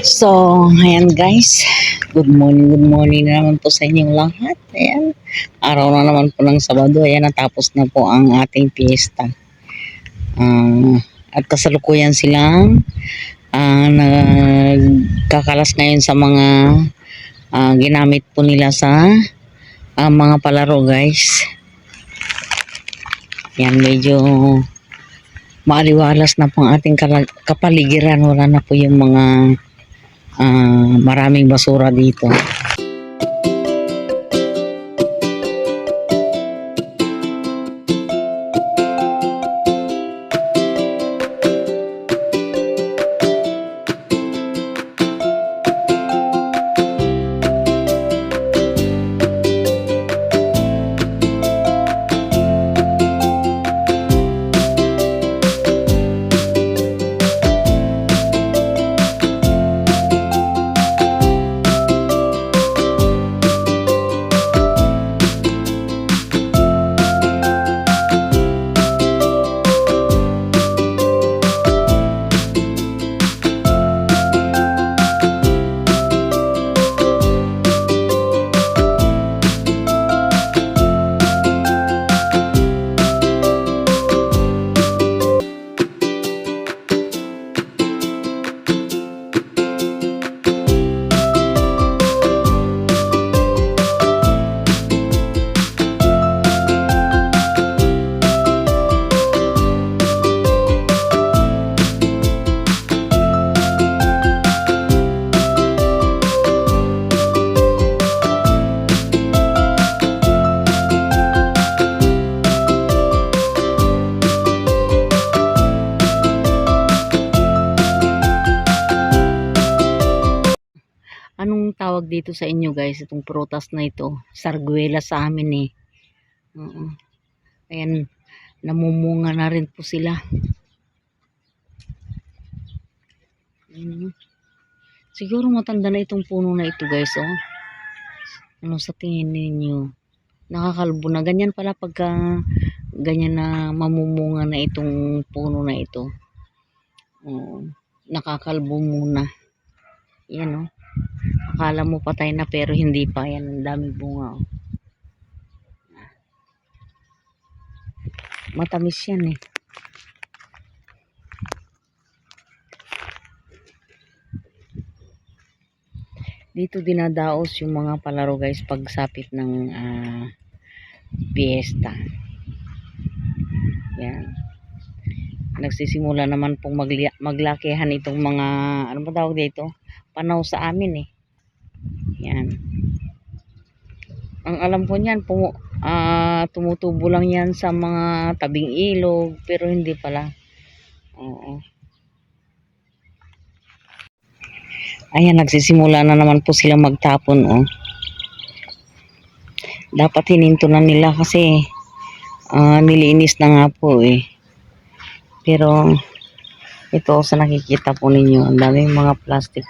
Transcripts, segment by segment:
So, ayan guys. Good morning na naman po sa inyong lahat. Ayan, araw na naman po ng Sabado. Ayan, natapos na po ang ating piyesta. At kasalukuyan silang nagkakalas ngayon sa mga ginamit po nila sa mga palaro guys. Ayan, medyo maaliwalas na po ang ating kapaligiran. Wala na po yung mga maraming basura dito. Anong tawag dito sa inyo guys? Itong prutas na ito. Sarguela sa amin eh. Ayan, namumunga na rin po sila. Siguro matanda na itong puno na ito guys. Oh. Ano sa tingin ninyo? Nakakalbo na. Ganyan pala pagka ganyan na mamumunga na itong puno na ito. Nakakalbo muna. Yan oh. Akala mo patay na pero hindi pa. Yan, ang daming bunga. Oh. Matamis yan eh. Dito dinadaos yung mga palaro guys pagsapit ng piyesta. Yan. Nagsisimula naman pong maglakihan itong mga, ano ba tawag dito? Panaw sa amin eh. Yan. Ang alam ko niyan, tumutubo lang yan sa mga tabing ilog, pero hindi pala. Oo. Ayan, nagsisimula na naman po silang magtapon, oh. Dapat hininto na nila kasi nilinis na nga po eh. Pero ito sa nakikita po ninyo, ang daming mga plastic.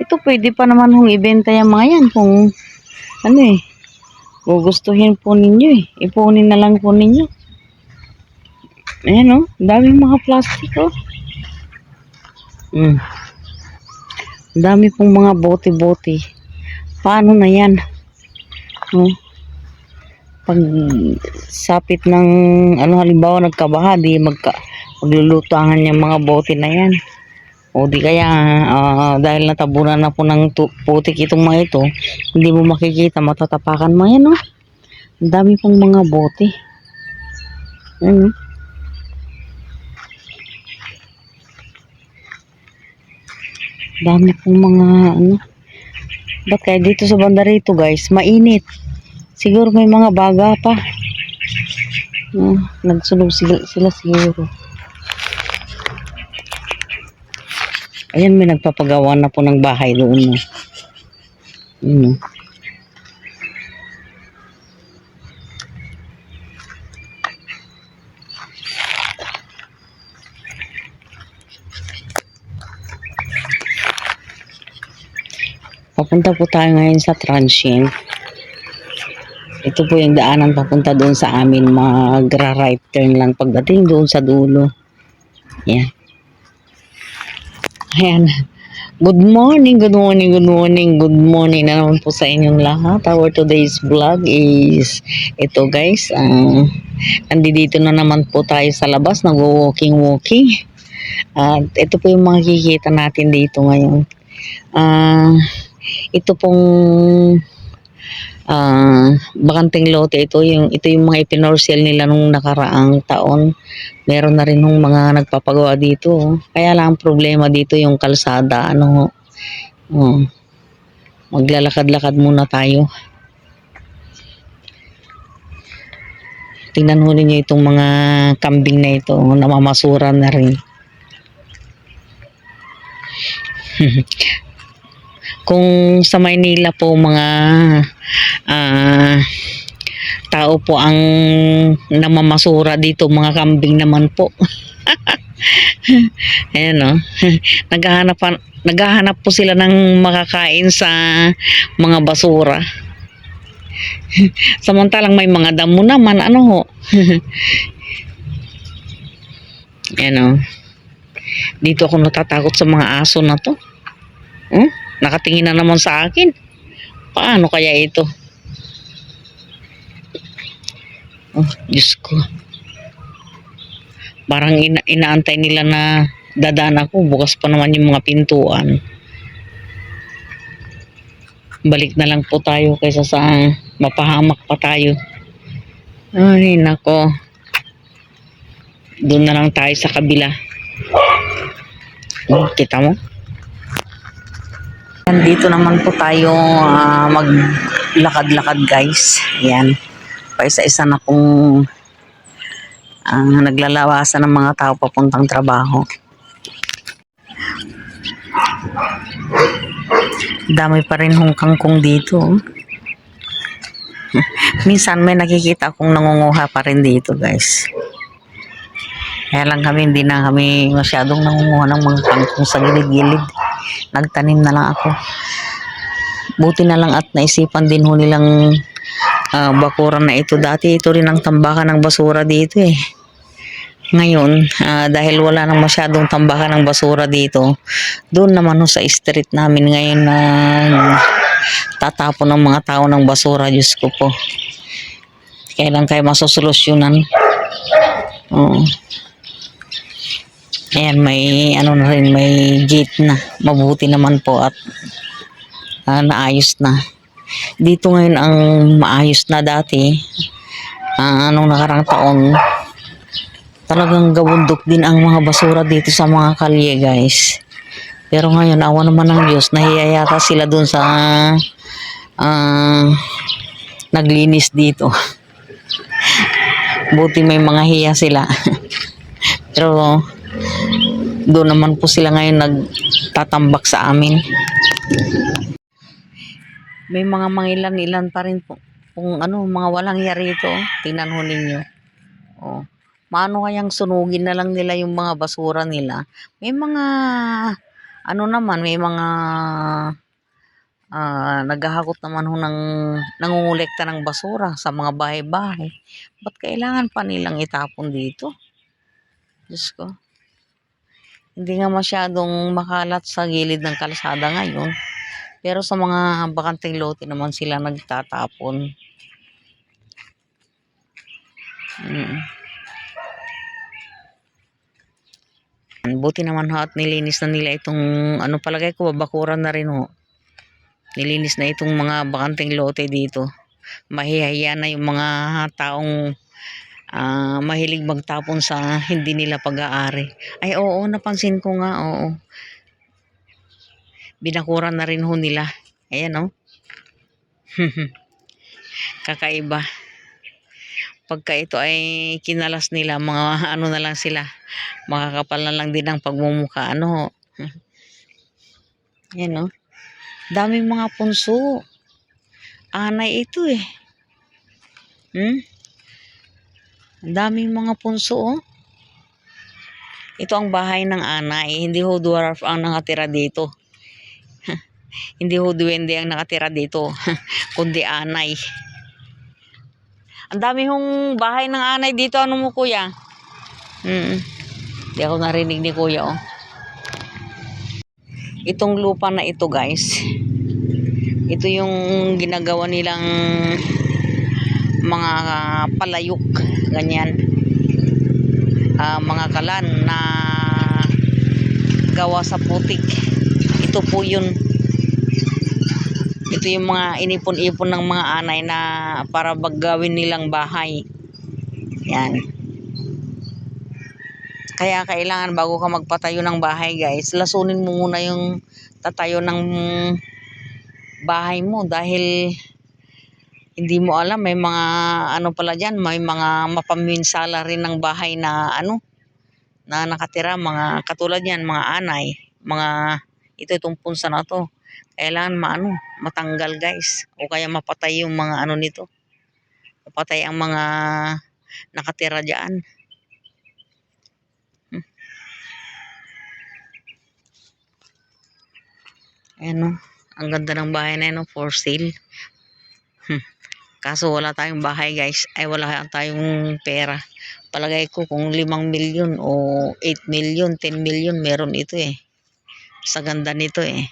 Ito pwede pa naman hong ibenta yung mga yan kung ano eh, gugustuhin po ninyo eh. Ipunin na lang po ninyo. Ayan oh, daming mga plastic oh. Dami pong mga bote-bote. Paano na yan? Pag sapit ng ano halimbawa nagkabaha, di maglulutangan yung mga bote na yan. O di kaya dahil natabunan na po ng putik itong mga ito, hindi mo makikita, matatapakan mo yan oh. Ang dami pong mga bote. Dami pong mga ano. Ba't kaya dito sa banda rito guys, mainit. Siguro may mga baga pa. Nagsunog sila siguro. Ayan, may nagpapagawa na po ng bahay doon. Papunta po tayo ngayon sa transient. Ito po yung daanan papunta doon sa amin. Magra-right turn lang pagdating doon sa dulo. Yan. Ayan. Good morning, good morning, good morning, good morning na naman po sa inyong lahat. Our today's vlog is ito guys. Andito na naman po tayo sa labas, nag-walking. At ito po yung makikita natin dito ngayon. Ito pong bakanteng lote ito yung mga ipinorsel nila nung nakaraang taon. Meron na rin nung mga nagpapagawa dito. Kaya lang ang problema dito yung kalsada. Maglalakad-lakad muna tayo. Tingnan ho ninyo itong mga kambing na ito. Namamasura na rin. Kung sa Maynila po mga tao po ang namamasura dito, mga kambing naman po. Ayan o. Naghahanap po sila ng makakain sa mga basura. Samantalang may mga damo naman, ano ho. Ayan o. Dito ako natatakot sa mga aso na to. Nakatingin na naman sa akin. Paano kaya ito? Oh, Diyos ko. Parang inaantay nila na dadaan ako. Bukas pa naman yung mga pintuan. Balik na lang po tayo kaysa sa mapahamak pa tayo. Ay, nako. Doon na lang tayo sa kabila. Kita mo? Dito naman po tayo maglakad-lakad guys. Ayan. Paisa-isa na pong naglalawasan ng mga tao papuntang trabaho. Dami pa rin hong kangkong dito. Minsan may nakikita akong nangunguha pa rin dito guys. Kaya lang hindi na kami masyadong nangunguha ng mga kangkong sa gilid-gilid. Nagtanim na lang ako. Buti na lang at naisipan din ho nilang bakuran na ito. Dati ito rin ang tambakan ng basura dito eh. Ngayon, dahil wala nang masyadong tambakan ng basura dito, doon naman ho sa street namin ngayon na tatapon ng mga tao ng basura. Diyos ko po. Kailan kayo masosolusyonan? Ayan, may na rin, may gate na. Mabuti naman po at naayos na. Dito ngayon ang maayos na. Dati. Anong nakarang taon, talagang gabundok din ang mga basura dito sa mga kalye guys. Pero ngayon, awa naman ng Diyos, nahiya yata sila dun sa naglinis dito. Buti may mga hiya sila. Pero doon naman po sila ngayon nagtatambak sa amin. May mga mangilan-ilan pa rin po. Kung mga walang yari ito. Tingnan ho ninyo. Maano kayang sunugin na lang nila yung mga basura nila. May mga naman, may mga naghahakot naman ho ng nangungulekta ng basura sa mga bahay-bahay. Ba't kailangan pa nilang itapon dito? Diyos ko. Hindi nga masyadong makalat sa gilid ng kalsada ngayon. Pero sa mga bakanteng lote naman sila nagtatapon. Buti naman ho at nilinis na nila itong palagay ko babakuran na rin ho. Nilinis na itong mga bakanteng lote dito. Mahihiya na yung mga taong mahilig magtapon sa hindi nila pag-aari. Ay oo, napansin ko nga, oo. Binakuran na rin ho nila. Ayan Kakaiba. Pagka ito ay kinalas nila, mga na lang sila. Makakapal na lang din ang pagmumukha. Ayan daming mga punso. Anay ito eh. Daming mga punso Ito ang bahay ng anay. Hindi ho dwarf ang nakatira dito. Hindi ho duwende ang nakatira dito. Kundi anay. Ang dami hong bahay ng anay dito. Ano mo kuya? Hindi ako narinig ni kuya Itong lupa na ito guys, ito yung ginagawa nilang mga palayok, ganyan. Mga kalan na gawa sa putik. Ito po yun. Ito yung mga inipon-ipon ng mga anay na para gawin nilang bahay. Yan. Kaya kailangan bago ka magpatayo ng bahay guys, lasunin mo muna yung tatayo ng bahay mo dahil hindi mo alam, may mga ano pala dyan, may mga mapaminsala rin ng bahay na ano, na nakatira, mga katulad yan, mga anay, mga itong punsa na to. Kailangan matanggal guys, o kaya mapatay yung mga ano nito. Mapatay ang mga nakatira dyan. Ayan o, ang ganda ng bahay na yun, for sale. Kaso wala tayong bahay guys, ay wala tayong pera. Palagay ko kung 5 milyon o 8 milyon, 10 milyon meron ito eh. Sa ganda nito eh.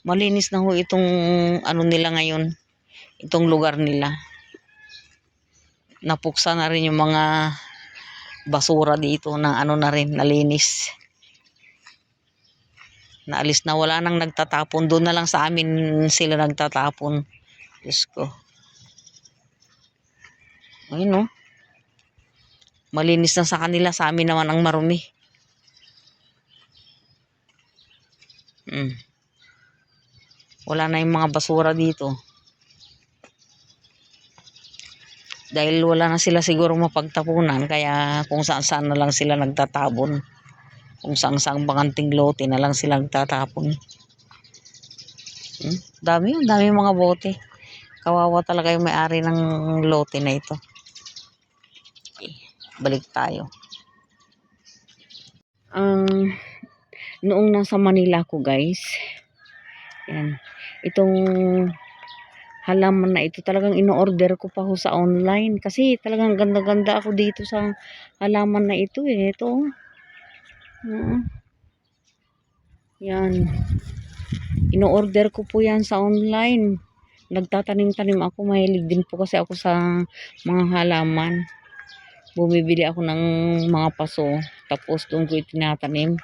Malinis na ho itong ano nila ngayon, itong lugar nila. Napuksa na rin yung mga basura dito na ano na rin, nalinis. Naalis na, wala nang nagtatapon. Doon na lang sa amin sila nagtatapon. Diyos ko. Ayun o. Malinis na sa kanila, sa amin naman ang marumi. Wala na yung mga basura dito. Dahil wala na sila siguro mapagtapunan, kaya kung saan-saan na lang sila nagtatabon. Kung saan-saan bakanting lote na lang sila nagtatapon. Dami mga bote. Kawawa talaga yung may-ari ng lote na ito. Okay, balik tayo. Noong nasa Manila ko guys, yan, itong halaman na ito talagang ino-order ko pa ho sa online kasi talagang ganda-ganda ako dito sa halaman na ito eh. Ito yan, ino-order ko po yan sa online. Nagtatanim-tanim ako, mahilig din po kasi ako sa mga halaman. Bumibili ako ng mga paso, tapos doon ko itinatanim.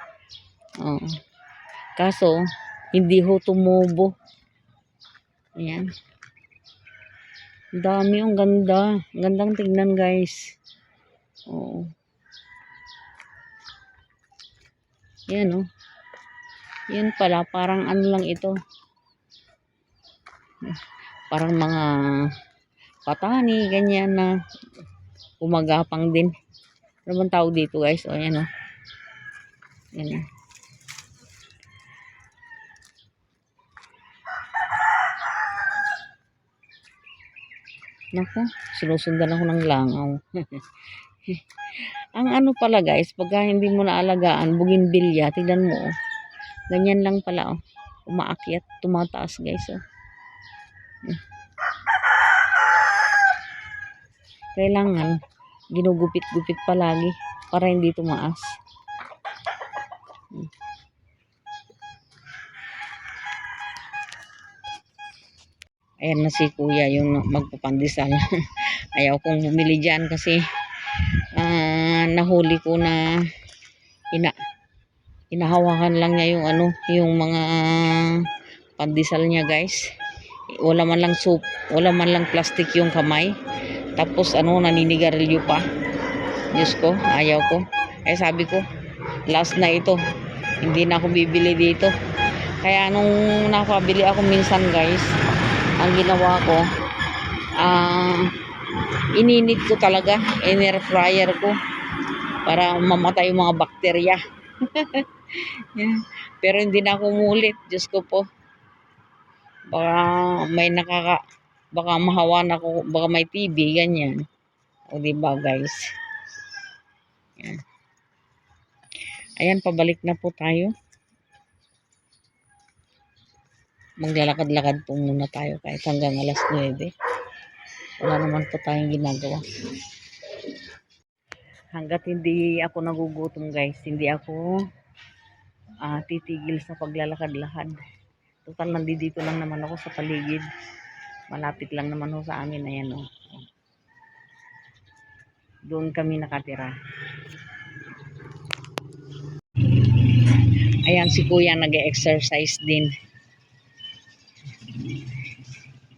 Kaso hindi ho tumubo. Ayan. Dami, ang ganda. Gandang tingnan guys. Oo. Yan Yan pala, parang ano lang ito. Parang mga patani, ganyan na umagapang din. Ano bang tawag dito guys? O yan Yan Naku, sinusundan ako ng langaw. Ang ano pala guys, pagka hindi mo naalagaan, bougainvillea, tignan mo ganyan lang pala umaakyat, tumataas guys Kailangan ginugupit-gupit palagi para hindi tumaas. Ayan na si kuya yung magpapandesal. Ayaw kong bumili dyan kasi nahuli ko na inahawakan lang niya yung mga pandesal niya guys. Wala man lang soup, wala man lang plastic yung kamay. Tapos naninigarilyo pa. Diyos ko, ayaw ko. Sabi ko, last na ito. Hindi na ako bibili dito. Kaya nung nakabili ako minsan guys, ang ginawa ko, ininit ko talaga, air fryer ko para mamatay yung mga bakterya. Pero hindi na ako umulit, Diyos ko po. Baka mahawan ako, baka may TB, ganyan. O diba guys? Yan. Ayan, pabalik na po tayo. Maglalakad-lakad po muna tayo kahit hanggang alas 9. Wala naman po tayong ginagawa. Hanggat hindi ako nagugutom guys, hindi ako titigil sa paglalakad-lakad. Total, nandito lang naman ako sa paligid. Malapit lang naman ho sa amin. Ayan o. Doon kami nakatira. Ayan si kuya nag-exercise din.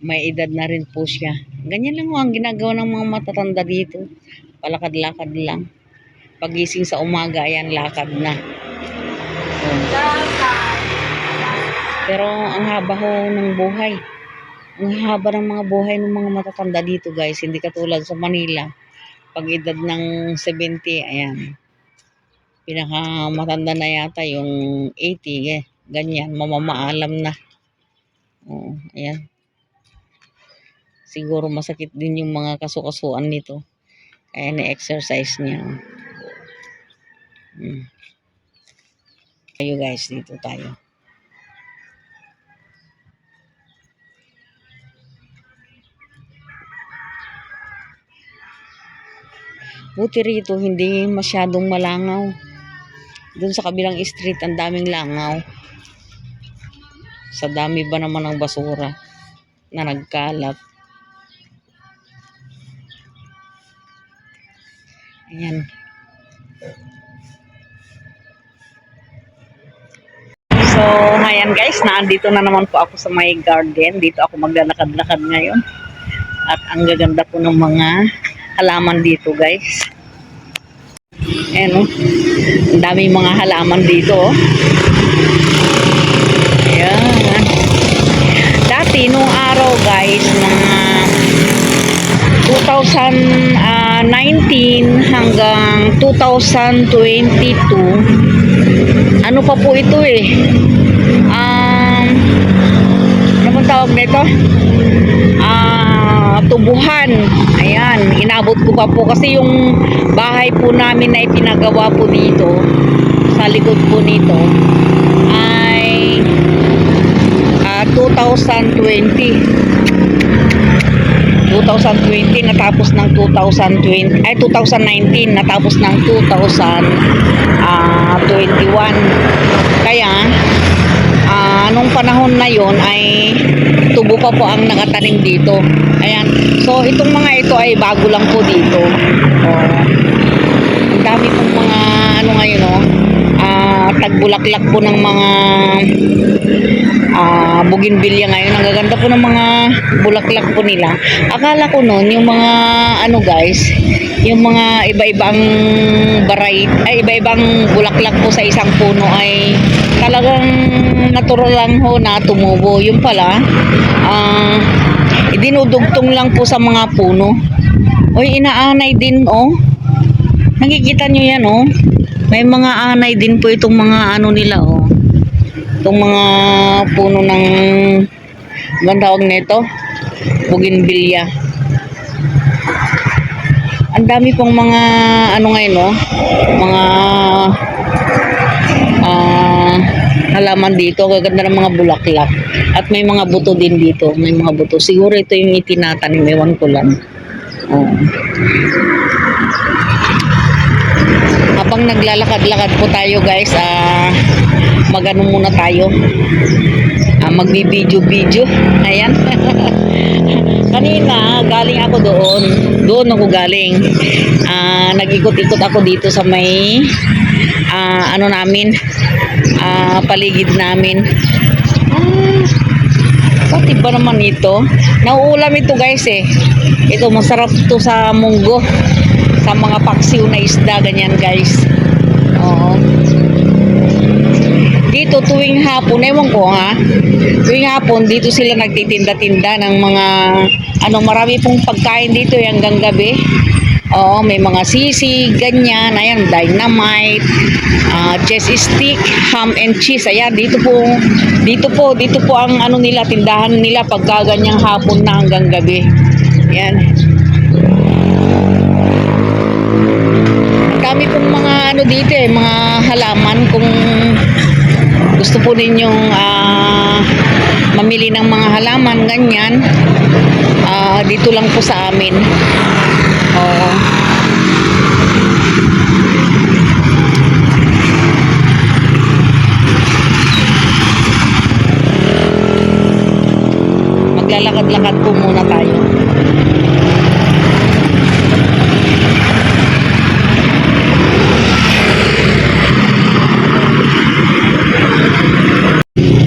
May edad na rin po siya. Ganyan lang ho ang ginagawa ng mga matatanda dito. Palakad-lakad lang. Pagising sa umaga, ayan, lakad na. Pero ang haba ho ng buhay. Ang haba ng mga buhay ng mga matatanda dito guys. Hindi katulad sa Manila. Pag edad ng 70, ayan. Pinakamatanda na yata yung 80. Ganyan, mamamaalam na. Oo, ayan. Siguro masakit din yung mga kasukasuan nito. Kaya na-exercise niya. Tayo guys, dito tayo. Buti rito, hindi masyadong malangaw. Doon sa kabilang street, ang daming langaw. Sa dami ba naman ng basura na nagkalat. Ayan. So, ayan guys, naandito na naman po ako sa my garden. Dito ako maglalakad-lakad ngayon. At ang gaganda po ng mga halaman dito guys. Ayan o. Ang daming mga halaman dito o. Ayan. Dati nung araw guys, mga 2019 hanggang 2022, ano pa po ito eh. Ano bang tawag nito? Tubuhan. Ayan, inabot ko pa po kasi yung bahay po namin na ipinagawa po dito sa likod po nito ay 2020 natapos ng 2019 natapos ng 2021. Kaya nung panahon na yon ay tubo pa po ang nakatanim dito. Ayan. So itong mga ito ay bago lang po dito. Ang dami pong mga ano ngayon tagbulaklak po ng mga bougainvillea ngayon. Ang gaganda po ng mga bulaklak po nila. Akala ko noon yung mga ano guys, yung mga iba-ibang iba-ibang bulaklak po sa isang puno ay talagang natural lang ho na tumubo. Yung pala dinudugtong lang po sa mga puno. Oy, inaanay din oh. Nakikita nyo yan oh. May mga anay din po itong mga ano nila oh. Itong mga puno ng ang tawag nito, bougainvillea. Ang dami pong mga ano ngayon no, mga halaman dito. Gaganda ng mga bulaklak at may mga buto din dito. May mga buto. Siguro ito yung itinatanim, ewan ko lang. Habang naglalakad-lakad po tayo guys, magano muna tayo, magbibidyo-video. Ayan. Kanina galing ako doon ako galing, nag-ikot-ikot ako dito sa may ano namin, paligid namin. Pati ba naman ito, nauulam ito guys eh. Ito masarap to sa munggo, sa mga paksiw na isda, ganyan guys. Oo. Dito tuwing hapon, ewan ko tuwing hapon dito sila nagtitinda-tinda ng mga marami pong pagkain dito hanggang gabi. Oo, may mga sisig, ganyan, ayan, dynamite, cheese stick, ham and cheese. Ayan, dito po ang ano nila, tindahan nila pagka ganyang hapon na hanggang gabi. Ayan. Dami pong mga dito eh, mga halaman kung gusto po ninyong mamili ng mga halaman, ganyan. Dito lang po sa amin. Oo. Maglalakad-lakad po muna tayo.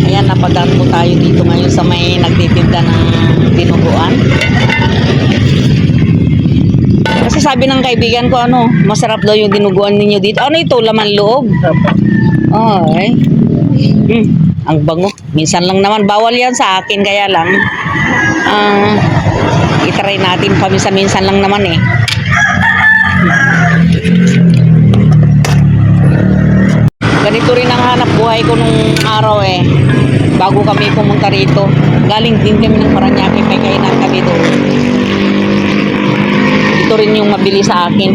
Ayan, napadaan po tayo dito ngayon sa may nagtitinda ng dinuguan. Kasi sabi ng kaibigan ko, masarap daw yung dinuguan ninyo dito. Ano ito, laman loob? Ay. Ang bango. Minsan lang naman, bawal yan sa akin, kaya lang. I-try natin paminsan-minsan lang naman eh. Ganito rin ang hanap buhay ko nung araw eh. Bago kami pumunta rito. Galing din kami ng Paranaque, may kainan kami doon. Ito rin yung mabili sa akin.